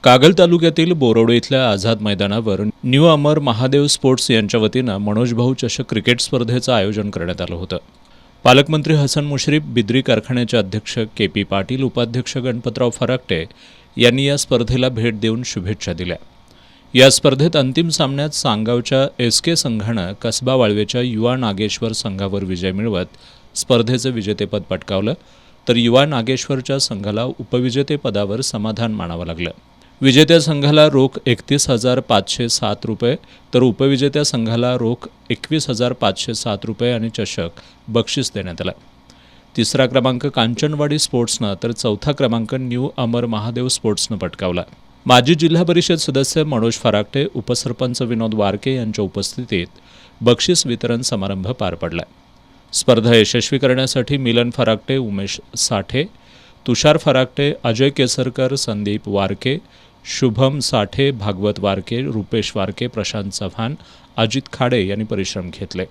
कागल तालुक्यातील बोरोडे इथल्या आझाद मैदानावर न्यू अमर महादेव स्पोर्ट्स यांच्या वतीनं मनोज भाऊ चषक क्रिकेट स्पर्धेचं आयोजन करण्यात आलं होतं. पालकमंत्री हसन मुश्रीफ, बिद्री कारखान्याचे अध्यक्ष के.पी. पाटील, उपाध्यक्ष गणपतराव फराकटे यांनी या स्पर्धेला भेट देऊन शुभेच्छा दिल्या. या स्पर्धेत अंतिम सामन्यात सांगावच्या एस.के. संघानं कसबा वाळवेच्या युवा नागेश्वर संघावर विजय मिळवत स्पर्धेचं विजेतेपद पटकावलं, तर युवा नागेश्वरच्या संघाला उपविजेतेपदावर समाधान मानावं लागलं. विजेत्या संघाला रोख 31,507 रुपये, तर उपविजेत्या संघाला रोख 21,507 रुपये आणि चषक बक्षीस देण्यात आलं. तिसरा क्रमांक कांचनवाडी स्पोर्ट्सनं तर चौथा क्रमांक न्यू अमर महादेव स्पोर्ट्सनं पटकावला. माजी जिल्हा परिषद सदस्य मनोज फराकटे, उपसरपंच विनोद वारके यांच्या उपस्थितीत बक्षीस वितरण समारंभ पार पडला. स्पर्धा यशस्वी करण्यासाठी मिलन फराकटे, उमेश साठे, तुषार फराकटे, अजय केसरकर, संदीप वारके, शुभम साठे, भागवत वारके, रुपेश वारके, प्रशांत चव्हाण, अजित खाडे यांनी परिश्रम घेतले.